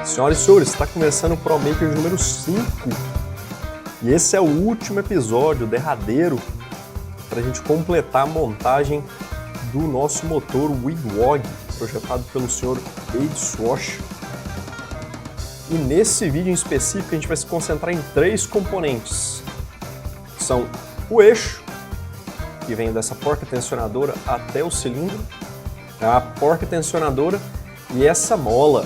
Senhoras e senhores, está começando o ProMaker número 5 e esse é o último episódio, derradeiro, para a gente completar a montagem do nosso motor Wigwag, projetado pelo senhor Ade Swash. E nesse vídeo em específico a gente vai se concentrar em 3 componentes, que são o eixo, que vem dessa porca tensionadora até o cilindro, a porca tensionadora e essa mola.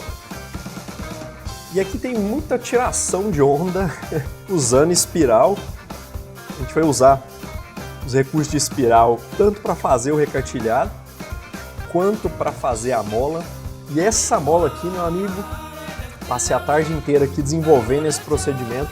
E aqui tem muita tiração de onda usando espiral. A gente vai usar os recursos de espiral tanto para fazer o recartilhado quanto para fazer a mola. E essa mola aqui, meu amigo, passei a tarde inteira aqui desenvolvendo esse procedimento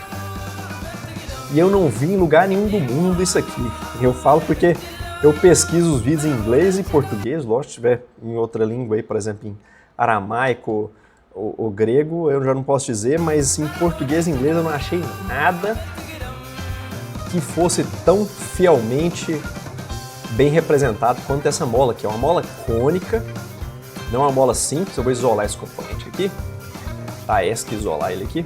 e eu não vi em lugar nenhum do mundo isso aqui. Eu falo porque eu pesquiso os vídeos em inglês e português, lógico, se tiver em outra língua aí, por exemplo, em aramaico, o grego, eu já não posso dizer, mas em português e inglês eu não achei nada que fosse tão fielmente bem representado quanto essa mola aqui. É uma mola cônica, não é uma mola simples. Eu vou isolar esse componente aqui. Tá, essa que isolar ele aqui.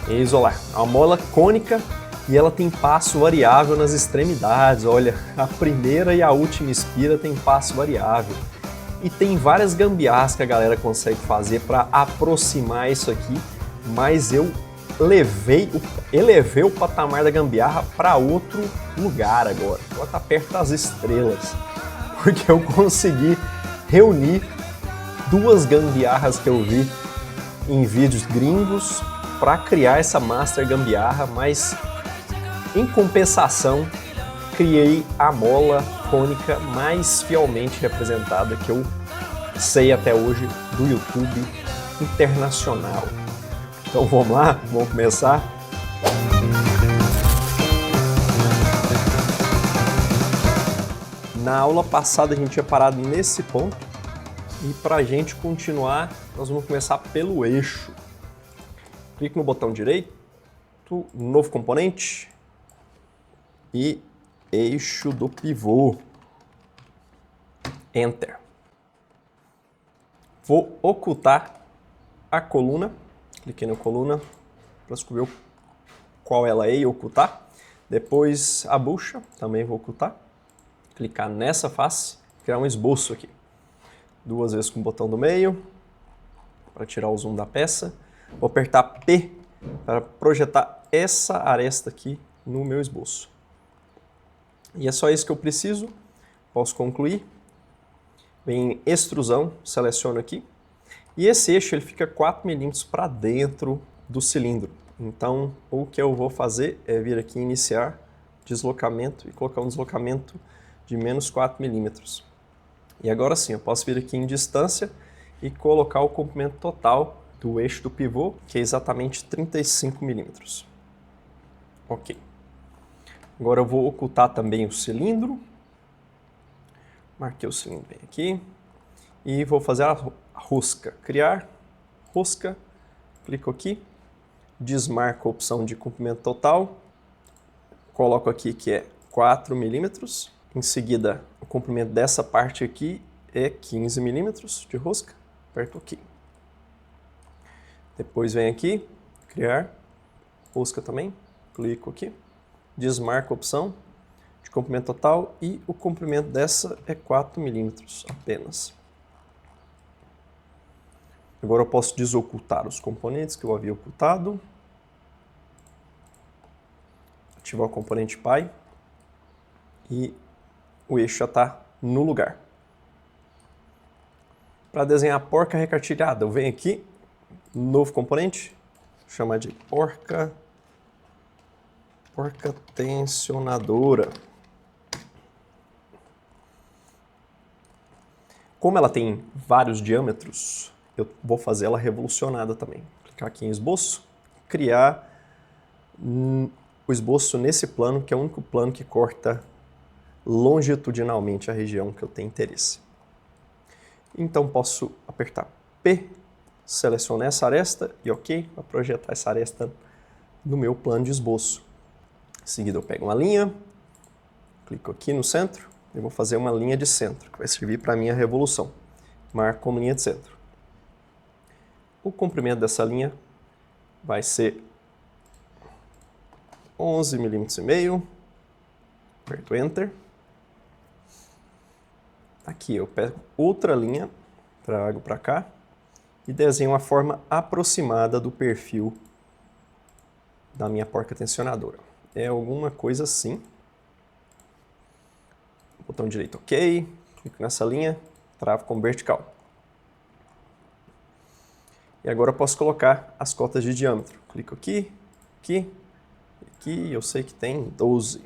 E isolar. É uma mola cônica e ela tem passo variável nas extremidades. Olha, a primeira e a última espira tem passo variável. E tem várias gambiarras que a galera consegue fazer para aproximar isso aqui, mas eu elevei o patamar da gambiarra para outro lugar agora. Agora está perto das estrelas, porque eu consegui reunir 2 gambiarras que eu vi em vídeos gringos para criar essa master gambiarra, mas em compensação criei a mola cônica mais fielmente representada que eu sei até hoje do YouTube internacional. Então vamos lá, vamos começar. Na aula passada a gente tinha parado nesse ponto e para a gente continuar nós vamos começar pelo eixo. Clique no botão direito, novo componente e eixo do pivô. Enter. Vou ocultar a coluna. Cliquei na coluna para descobrir qual ela é e ocultar. Depois a bucha, também vou ocultar. Clicar nessa face, criar um esboço aqui. 2 vezes com o botão do meio, para tirar o zoom da peça. Vou apertar P para projetar essa aresta aqui no meu esboço. E é só isso que eu preciso. Posso concluir. Vem em extrusão, seleciono aqui. E esse eixo ele fica 4 mm para dentro do cilindro. Então, o que eu vou fazer é vir aqui em iniciar deslocamento e colocar um deslocamento de menos 4 mm. E agora sim, eu posso vir aqui em distância e colocar o comprimento total do eixo do pivô, que é exatamente 35 mm. Ok. Agora eu vou ocultar também o cilindro. Marquei o cilindro bem aqui. E vou fazer a rosca. Criar, rosca, clico aqui, desmarco a opção de comprimento total, coloco aqui que é 4 mm. Em seguida, o comprimento dessa parte aqui é 15 mm de rosca. Aperto OK. Depois vem aqui, criar, rosca também, clico aqui. Desmarco a opção de comprimento total e o comprimento dessa é 4 mm apenas. Agora eu posso desocultar os componentes que eu havia ocultado. Ativar o componente Pi e o eixo já está no lugar. Para desenhar a porca recartilhada, eu venho aqui, novo componente, vou chamar de porca tensionadora. Como ela tem vários diâmetros, eu vou fazer ela revolucionada também. Clicar aqui em esboço, criar o esboço nesse plano, que é o único plano que corta longitudinalmente a região que eu tenho interesse. Então posso apertar P, selecionar essa aresta e OK, para projetar essa aresta no meu plano de esboço. Em seguida eu pego uma linha, clico aqui no centro, eu vou fazer uma linha de centro, que vai servir para a minha revolução. Marco como linha de centro. o comprimento dessa linha vai ser 11,5 mm. Aperto Enter. Aqui eu pego outra linha, trago para cá e desenho uma forma aproximada do perfil da minha porca tensionadora. É alguma coisa assim. Botão direito OK, clico nessa linha, travo como vertical. E agora eu posso colocar as cotas de diâmetro. Clico aqui, aqui, aqui, eu sei que tem 12.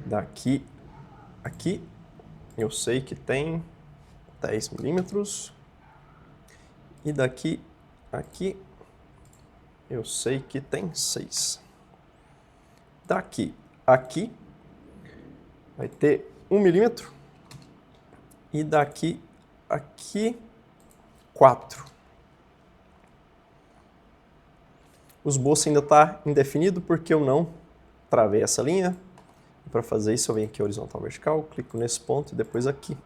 Daqui, aqui, eu sei que tem 10 milímetros. E daqui, aqui, eu sei que tem 6. Daqui, aqui, vai ter 1 milímetro. E daqui, aqui, 4. O esboço ainda está indefinido porque eu não travei essa linha. Para fazer isso eu venho aqui horizontal vertical, clico nesse ponto e depois aqui.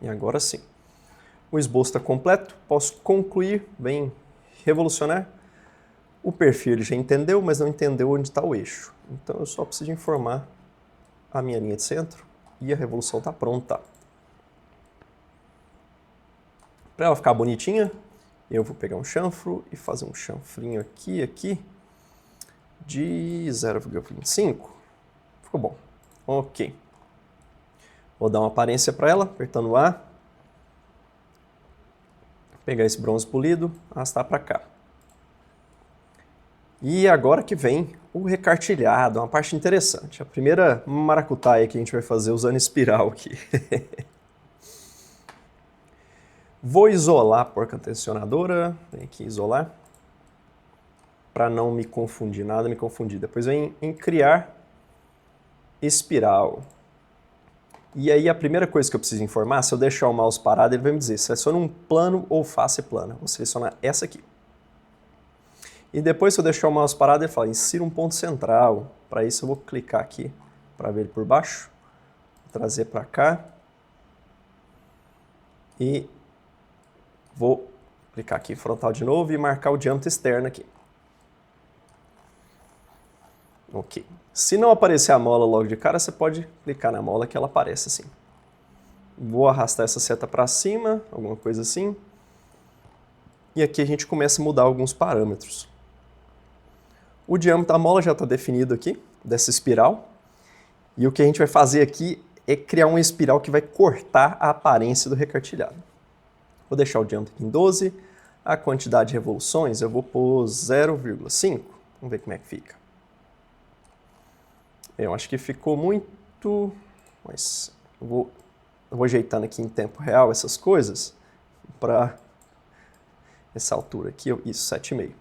E agora sim. O esboço está completo, posso concluir, bem revolucionar. O perfil ele já entendeu, mas não entendeu onde está o eixo. Então eu só preciso informar a minha linha de centro e a revolução está pronta. Para ela ficar bonitinha, eu vou pegar um chanfro e fazer um chanfrinho aqui, de 0,25. Ficou bom. Ok. Vou dar uma aparência para ela, apertando A. Pegar esse bronze polido, arrastar para cá. E agora que vem o recartilhado, uma parte interessante. A primeira maracutaia que a gente vai fazer usando espiral aqui. Vou isolar a porca tensionadora, vem aqui isolar, para não me confundir, nada me confundir. Depois vem em criar espiral. E aí a primeira coisa que eu preciso informar, se eu deixar o mouse parado, ele vai me dizer, seleciona um plano ou face plana. Vou selecionar essa aqui. E depois, se eu deixar o mouse parado, ele fala, insira um ponto central. Para isso eu vou clicar aqui, para ver ele por baixo, trazer para cá. E vou clicar aqui frontal de novo e marcar o diâmetro externo aqui. Ok. Se não aparecer a mola logo de cara, você pode clicar na mola que ela aparece assim. Vou arrastar essa seta para cima, alguma coisa assim. E aqui a gente começa a mudar alguns parâmetros. O diâmetro da mola já está definido aqui, dessa espiral. E o que a gente vai fazer aqui é criar uma espiral que vai cortar a aparência do recartilhado. Vou deixar o diâmetro aqui em 12. A quantidade de revoluções eu vou pôr 0,5. Vamos ver como é que fica. Eu acho que ficou muito... Mas eu vou ajeitando aqui em tempo real essas coisas para essa altura aqui. Isso, 7,5.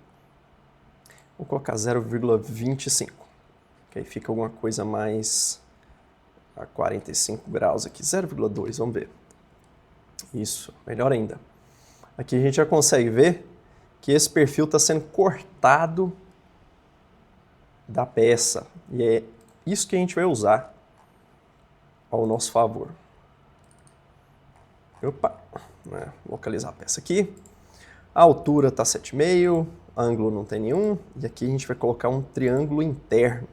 Vou colocar 0,25. Que aí fica alguma coisa mais a 45 graus aqui. 0,2, vamos ver. Isso, melhor ainda. Aqui a gente já consegue ver que esse perfil está sendo cortado da peça. E é isso que a gente vai usar ao nosso favor. Opa, né? Localizar a peça aqui. A altura está 7,5, ângulo não tem nenhum. E aqui a gente vai colocar um triângulo interno.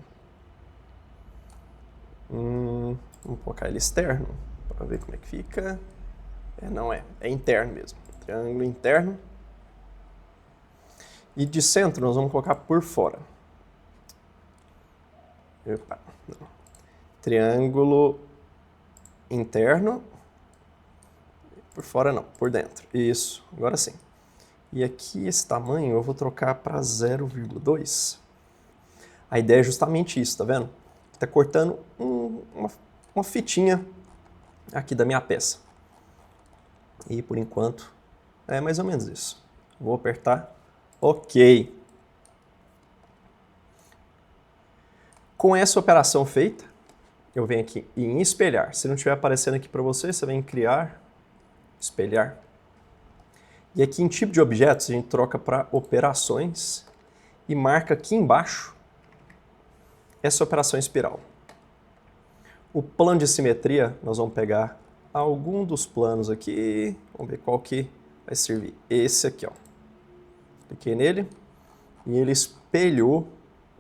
Vamos colocar ele externo para ver como é que fica. Não é interno mesmo. Triângulo interno. E de centro nós vamos colocar por fora. Opa, não. Triângulo interno. Por fora não, por dentro. Isso, agora sim. E aqui esse tamanho eu vou trocar para 0,2. A ideia é justamente isso, tá vendo? Está cortando uma fitinha aqui da minha peça. E por enquanto é mais ou menos isso. Vou apertar OK. Com essa operação feita, eu venho aqui em espelhar. Se não estiver aparecendo aqui para você, você vem em criar, espelhar. E aqui em tipo de objetos a gente troca para operações e marca aqui embaixo essa operação espiral. O plano de simetria, nós vamos pegar algum dos planos aqui, vamos ver qual que vai servir esse aqui, ó. Cliquei nele e ele espelhou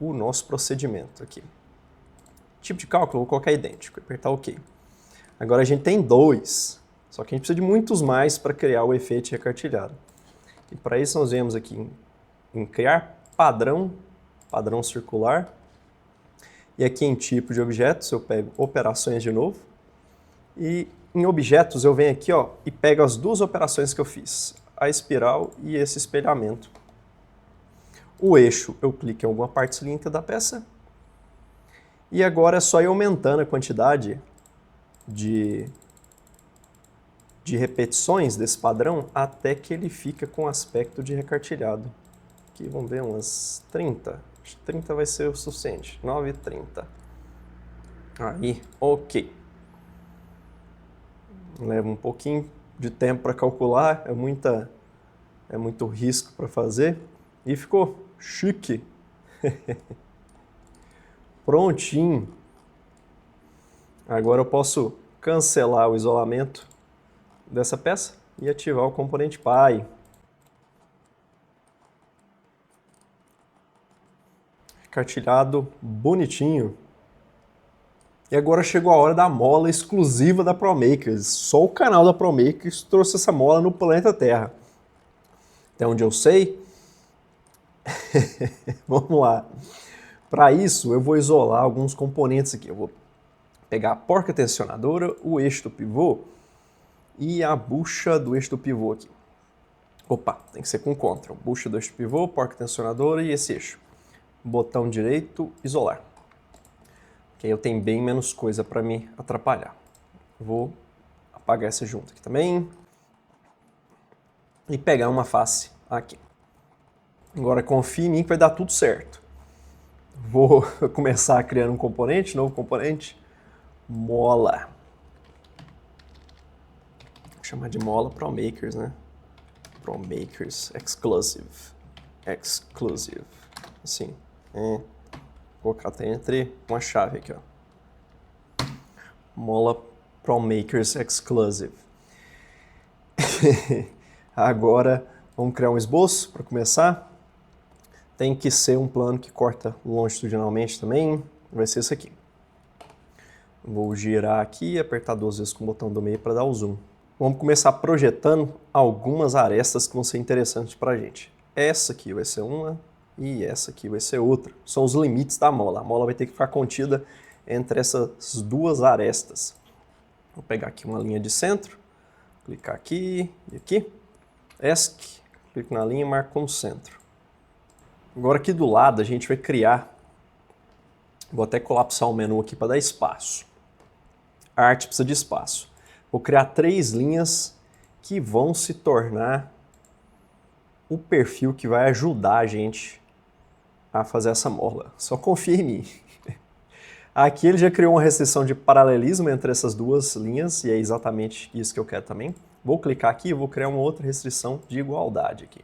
o nosso procedimento aqui. Tipo de cálculo, eu vou colocar idêntico, apertar OK. Agora a gente tem 2, só que a gente precisa de muitos mais para criar o efeito recartilhado. E para isso nós viemos aqui em criar padrão, padrão circular. E aqui em tipo de objetos eu pego operações de novo. E em objetos eu venho aqui, ó, e pego as duas operações que eu fiz, a espiral e esse espelhamento. O eixo eu clico em alguma parte cilíndrica da peça. E agora é só ir aumentando a quantidade de repetições desse padrão até que ele fica com aspecto de recartilhado. Aqui vamos ver umas 30. Acho que 30 vai ser o suficiente. 9 e 30. Aí, OK. Leva um pouquinho de tempo para calcular, é muito risco para fazer. E ficou chique. Prontinho. Agora eu posso cancelar o isolamento dessa peça e ativar o componente Pi. Cartilhado bonitinho. E agora chegou a hora da mola exclusiva da ProMakers. Só o canal da ProMakers trouxe essa mola no planeta Terra. Até onde eu sei. Vamos lá. Para isso, eu vou isolar alguns componentes aqui. Eu vou pegar a porca tensionadora, o eixo do pivô e a bucha do eixo do pivô aqui. Opa, tem que ser com Ctrl. Bucha do eixo do pivô, porca tensionadora e esse eixo. Botão direito, isolar. Que aí eu tenho bem menos coisa para me atrapalhar. Vou apagar essa junta aqui também. E pegar uma face aqui. Agora confie em mim que vai dar tudo certo. Vou começar criando um componente, novo componente. Mola. Vou chamar de mola ProMakers, né? ProMakers Exclusive. Exclusive. Assim. Vou colocar até entre uma chave aqui, ó. Mola ProMakers Exclusive. Agora vamos criar um esboço para começar. Tem que ser um plano que corta longitudinalmente também. Vai ser esse aqui. Vou girar aqui e apertar 2 vezes com o botão do meio para dar o zoom. Vamos começar projetando algumas arestas que vão ser interessantes para a gente. Essa aqui vai ser uma e essa aqui vai ser outra. São os limites da mola. A mola vai ter que ficar contida entre essas duas arestas. Vou pegar aqui uma linha de centro, clicar aqui e aqui. ESC, clico na linha e marco como centro. Agora aqui do lado a gente vai criar, vou até colapsar o menu aqui para dar espaço. A arte precisa de espaço. Vou criar 3 linhas que vão se tornar o perfil que vai ajudar a gente a fazer essa mola. Só confia em mim. Aqui ele já criou uma restrição de paralelismo entre essas duas linhas e é exatamente isso que eu quero também. Vou clicar aqui e vou criar uma outra restrição de igualdade aqui.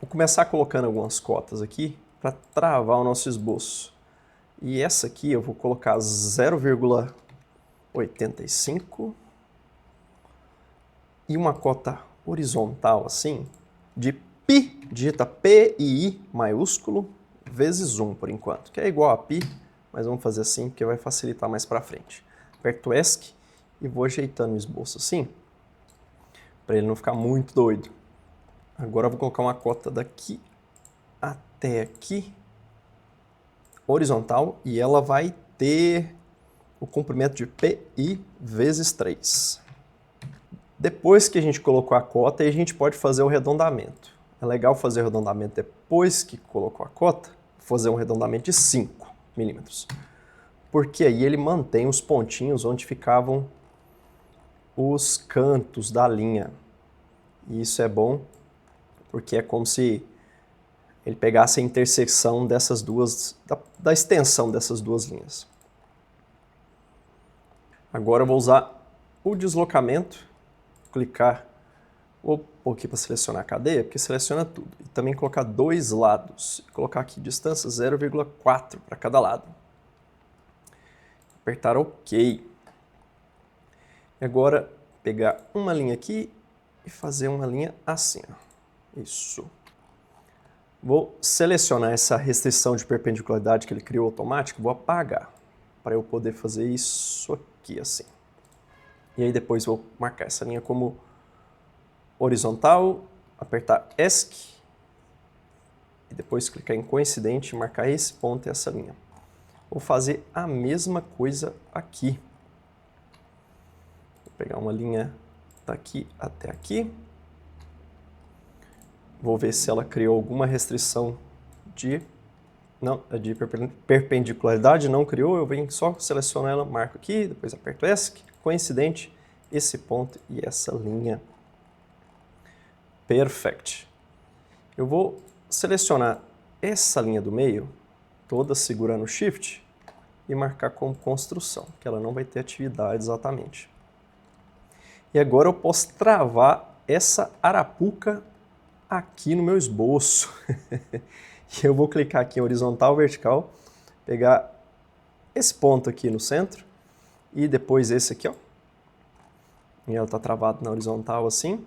Vou começar colocando algumas cotas aqui para travar o nosso esboço. E essa aqui eu vou colocar 0,85 e uma cota horizontal assim de π, digita P e I maiúsculo vezes 1 por enquanto, que é igual a π, mas vamos fazer assim porque vai facilitar mais para frente. Aperto ESC e vou ajeitando o esboço assim, para ele não ficar muito doido. Agora eu vou colocar uma cota daqui até aqui, horizontal, e ela vai ter o comprimento de PI vezes 3. Depois que a gente colocou a cota, a gente pode fazer o arredondamento. É legal fazer o arredondamento depois que colocou a cota, fazer um arredondamento de 5 milímetros. Porque aí ele mantém os pontinhos onde ficavam os cantos da linha. E isso é bom, porque é como se ele pegasse a interseção dessas duas, da extensão dessas duas linhas. Agora eu vou usar o deslocamento, clicar, vou pôr aqui para selecionar a cadeia, porque seleciona tudo. E também colocar 2 lados, colocar aqui distância 0,4 para cada lado. Apertar OK. E agora pegar uma linha aqui e fazer uma linha assim, ó. Isso. Vou selecionar essa restrição de perpendicularidade que ele criou automático, vou apagar, para eu poder fazer isso aqui, assim. E aí depois vou marcar essa linha como horizontal, apertar ESC, e depois clicar em coincidente, marcar esse ponto e essa linha. Vou fazer a mesma coisa aqui. Vou pegar uma linha daqui até aqui. Vou ver se ela criou alguma restrição de perpendicularidade. Não criou, eu venho só selecionar ela, marco aqui, depois aperto ESC, coincidente, esse ponto e essa linha. Perfect. Eu vou selecionar essa linha do meio, toda segurando o Shift, e marcar como construção, que ela não vai ter atividade exatamente. E agora eu posso travar essa arapuca aqui no meu esboço. E eu vou clicar aqui em horizontal, vertical, pegar esse ponto aqui no centro e depois esse aqui, ó. E ela está travada na horizontal assim.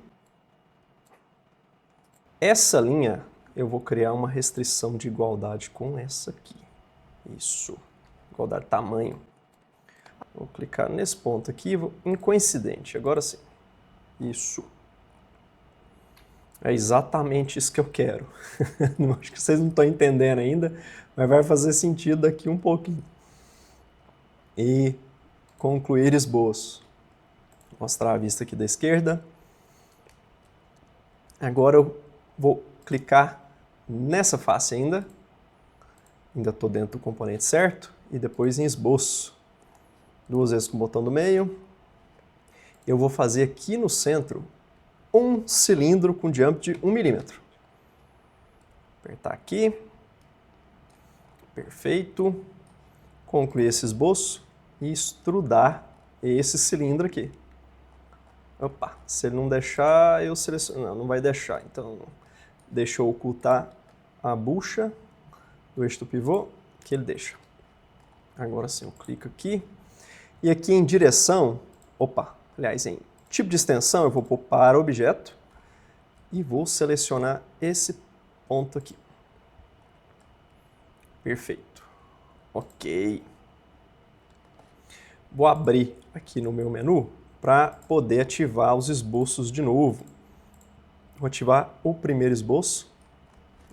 Essa linha eu vou criar uma restrição de igualdade com essa aqui. Isso. Igualdade de tamanho. Vou clicar nesse ponto aqui, vou em coincidente. Agora sim. Isso. É exatamente isso que eu quero. Acho que vocês não estão entendendo ainda, mas vai fazer sentido daqui um pouquinho. E concluir esboço. Vou mostrar a vista aqui da esquerda. Agora eu vou clicar nessa face ainda. Ainda estou dentro do componente certo. E depois em esboço. 2 vezes com o botão do meio. Eu vou fazer aqui no centro um cilindro com diâmetro de 1 milímetro. Apertar aqui. Perfeito. Concluir esse esboço e extrudar esse cilindro aqui. Opa, se ele não deixar, eu seleciono. Não vai deixar. Então, deixa eu ocultar a bucha do eixo do pivô, que ele deixa. Agora sim, eu clico aqui. E aqui em direção, aliás, em tipo de extensão, eu vou pôr para objeto e vou selecionar esse ponto aqui. Perfeito. Ok. Vou abrir aqui no meu menu para poder ativar os esboços de novo. Vou ativar o primeiro esboço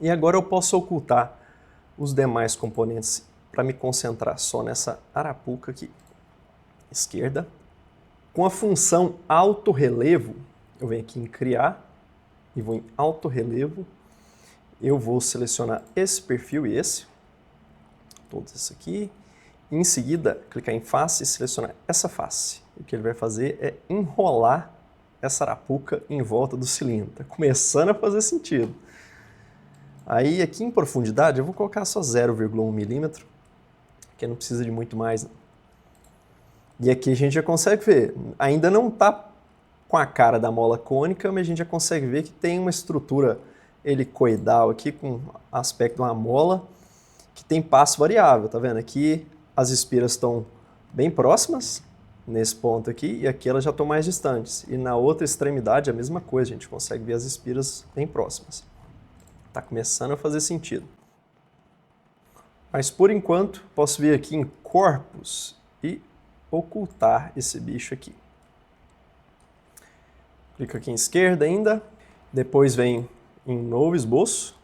e agora eu posso ocultar os demais componentes para me concentrar só nessa arapuca aqui. Esquerda. Com a função alto relevo, eu venho aqui em criar e vou em alto relevo. Eu vou selecionar esse perfil e esse, todos esses aqui. E em seguida, clicar em face e selecionar essa face. O que ele vai fazer é enrolar essa arapuca em volta do cilindro. Está começando a fazer sentido. Aí aqui em profundidade eu vou colocar só 0,1 milímetro, porque não precisa de muito mais, não. E aqui a gente já consegue ver, ainda não está com a cara da mola cônica, mas a gente já consegue ver que tem uma estrutura helicoidal aqui com aspecto de uma mola que tem passo variável, tá vendo? Aqui as espiras estão bem próximas, nesse ponto aqui, e aqui elas já estão mais distantes. E na outra extremidade a mesma coisa, a gente consegue ver as espiras bem próximas. Está começando a fazer sentido. Mas por enquanto, posso vir aqui em Corpus e ocultar esse bicho aqui. Clico aqui em esquerda ainda, depois vem em novo esboço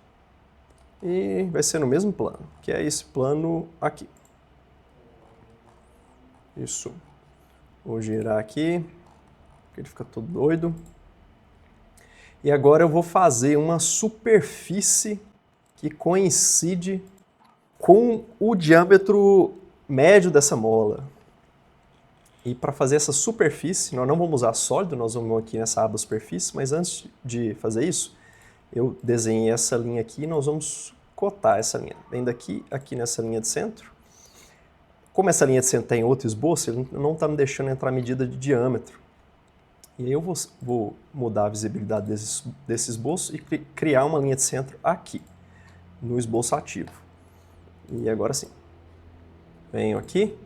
e vai ser no mesmo plano, que é esse plano aqui. Isso. Vou girar aqui, porque ele fica todo doido. E agora eu vou fazer uma superfície que coincide com o diâmetro médio dessa mola. E para fazer essa superfície, nós não vamos usar sólido, nós vamos aqui nessa aba superfície, mas antes de fazer isso, eu desenhei essa linha aqui e nós vamos cotar essa linha. Vem daqui, aqui nessa linha de centro. Como essa linha de centro tem outro esboço, ele não está me deixando entrar a medida de diâmetro. E aí eu vou mudar a visibilidade desse esboço e criar uma linha de centro aqui, no esboço ativo. E agora sim. Venho aqui.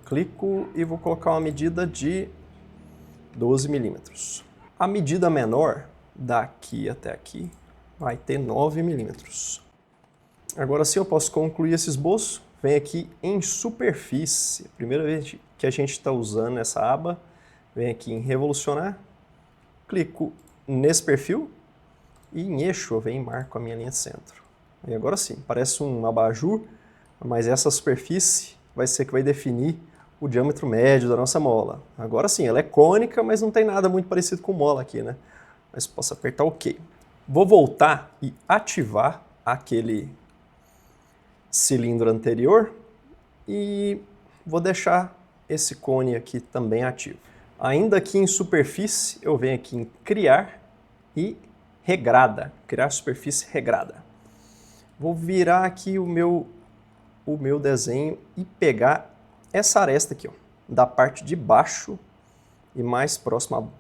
Clico e vou colocar uma medida de 12 milímetros. A medida menor, daqui até aqui, vai ter 9 milímetros. Agora sim eu posso concluir esse esboço. Vem aqui em superfície. Primeira vez que a gente está usando essa aba. Vem aqui em revolucionar. Clico nesse perfil. E em eixo eu venho e marco a minha linha de centro. E agora sim, parece um abajur, mas essa superfície vai ser que vai definir o diâmetro médio da nossa mola. Agora sim, ela é cônica, mas não tem nada muito parecido com mola aqui, né? Mas posso apertar OK. Vou voltar e ativar aquele cilindro anterior e vou deixar esse cone aqui também ativo. Ainda aqui em superfície, eu venho aqui em criar e regrada, criar superfície regrada. Vou virar aqui o meu desenho e pegar essa aresta aqui, ó, da parte de baixo e mais próxima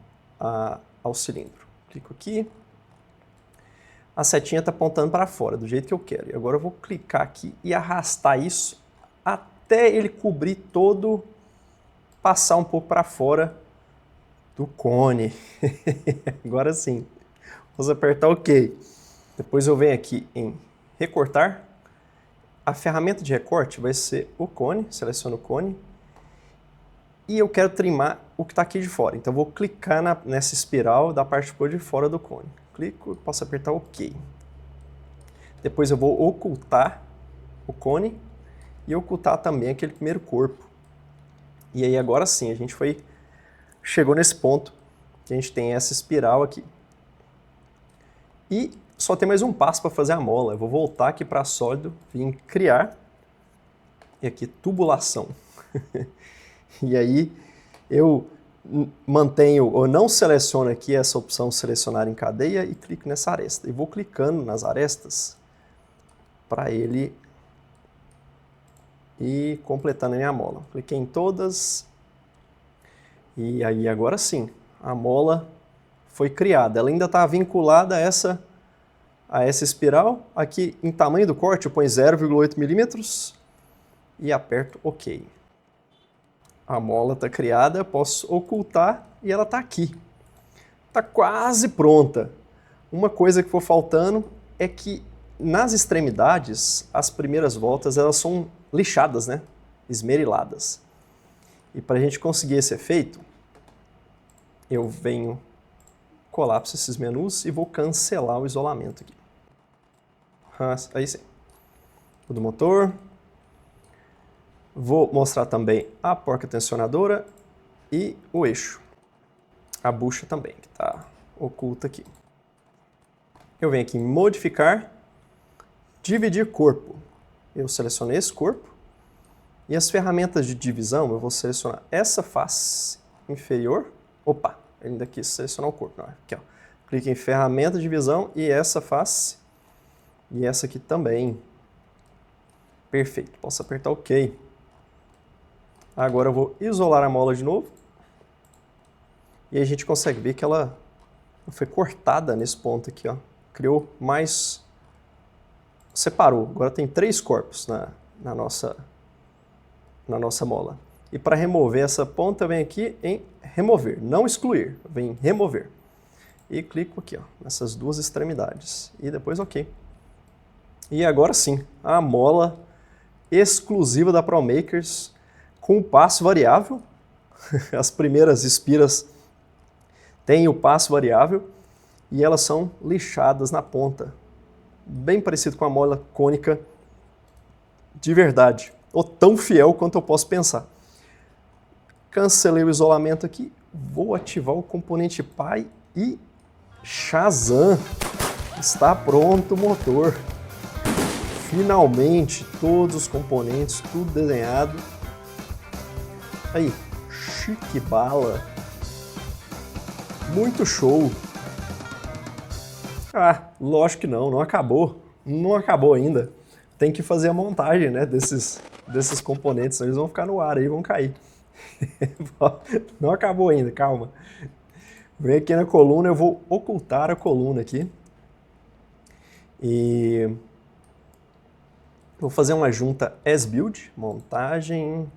ao cilindro. Clico aqui. A setinha está apontando para fora, do jeito que eu quero. E agora eu vou clicar aqui e arrastar isso até ele cobrir todo, passar um pouco para fora do cone. Agora sim. Vamos apertar OK. Depois eu venho aqui em recortar. A ferramenta de recorte vai ser o cone, seleciono o cone. E eu quero trimar o que está aqui de fora. Então eu vou clicar nessa espiral da parte de fora do cone. Clico, posso apertar OK. Depois eu vou ocultar o cone e ocultar também aquele primeiro corpo. E aí agora sim, a gente chegou nesse ponto que a gente tem essa espiral aqui. E só tem mais um passo para fazer a mola. Eu vou voltar aqui para sólido, vim em criar e aqui tubulação. E aí eu mantenho ou não seleciono aqui essa opção selecionar em cadeia e clico nessa aresta. E vou clicando nas arestas para ele ir completando a minha mola. Cliquei em todas e aí agora sim, a mola foi criada. Ela ainda está vinculada a essa espiral. Aqui em tamanho do corte eu ponho 0,8 milímetros e aperto OK. A mola está criada, posso ocultar e ela está aqui. Está quase pronta. Uma coisa que for faltando é que nas extremidades, as primeiras voltas elas são lixadas, né? Esmeriladas. E para a gente conseguir esse efeito, eu venho, colapso esses menus e vou cancelar o isolamento aqui. Aí sim. O do motor. Vou mostrar também a porca tensionadora e o eixo. A bucha também, que está oculta aqui. Eu venho aqui em modificar, dividir corpo. Eu seleciono esse corpo e as ferramentas de divisão eu vou selecionar essa face inferior. Opa, ainda quis selecionar o corpo. Não, aqui, ó. Clique em ferramenta de divisão e essa face e essa aqui também. Perfeito, posso apertar OK. Agora eu vou isolar a mola de novo. E aí a gente consegue ver que ela foi cortada nesse ponto aqui, ó. Criou mais... separou. Agora tem 3 corpos na nossa mola. E para remover essa ponta, eu venho aqui em remover, não excluir. Eu venho em remover. E clico aqui, ó, nessas duas extremidades. E depois OK. E agora sim, a mola exclusiva da ProMakers com passo variável. As primeiras espiras têm o passo variável e elas são lixadas na ponta. Bem parecido com a mola cônica de verdade, ou tão fiel quanto eu posso pensar. Cancelei o isolamento aqui, vou ativar o componente Pi e Shazam! Está pronto o motor. Finalmente, todos os componentes, tudo desenhado. Aí, chique bala. Muito show. Ah, lógico que não acabou. Não acabou ainda. Tem que fazer a montagem, né, desses componentes, eles vão ficar no ar aí, vão cair. Não acabou ainda, calma. Vem aqui na coluna, eu vou ocultar a coluna aqui. E vou fazer uma junta as-build, montagem,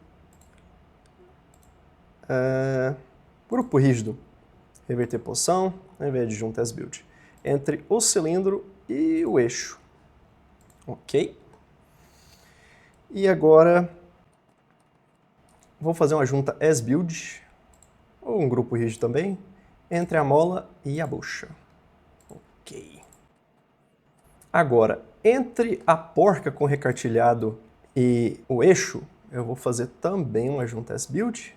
grupo rígido, reverter posição, ao invés de junta S-Build, entre o cilindro e o eixo. Ok? E agora vou fazer uma junta S-Build, ou um grupo rígido também, entre a mola e a bucha. Ok. Agora, entre a porca com recartilhado e o eixo, eu vou fazer também uma junta S-Build.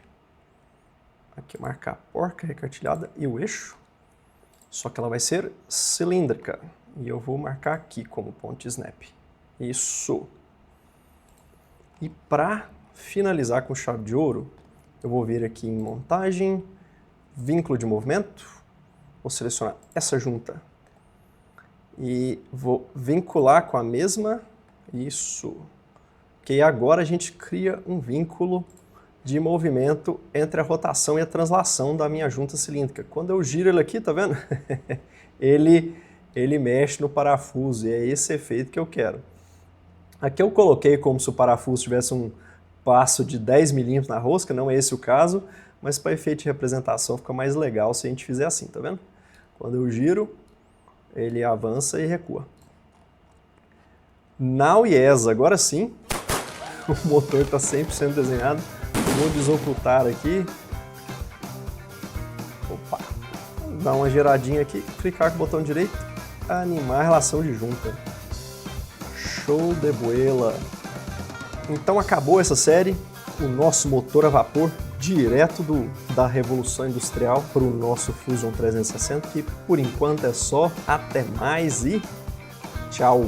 Aqui marcar a porca recartilhada e o eixo. Só que ela vai ser cilíndrica. E eu vou marcar aqui como ponto de snap. Isso. E para finalizar com chave de ouro, eu vou vir aqui em montagem, vínculo de movimento. Vou selecionar essa junta. E vou vincular com a mesma. Isso. Que agora a gente cria um vínculo de movimento entre a rotação e a translação da minha junta cilíndrica. Quando eu giro ele aqui, tá vendo? ele mexe no parafuso e é esse efeito que eu quero. Aqui eu coloquei como se o parafuso tivesse um passo de 10 milímetros na rosca, não é esse o caso, mas para efeito de representação fica mais legal se a gente fizer assim, tá vendo? Quando eu giro, ele avança e recua. Now yes, agora sim, o motor está 100% desenhado. Vou desocultar aqui. Opa! Dar uma giradinha aqui, clicar com o botão direito, animar a relação de junta. Show de boela! Então acabou essa série, o nosso motor a vapor direto da Revolução Industrial para o nosso Fusion 360, que por enquanto é só. Até mais e tchau!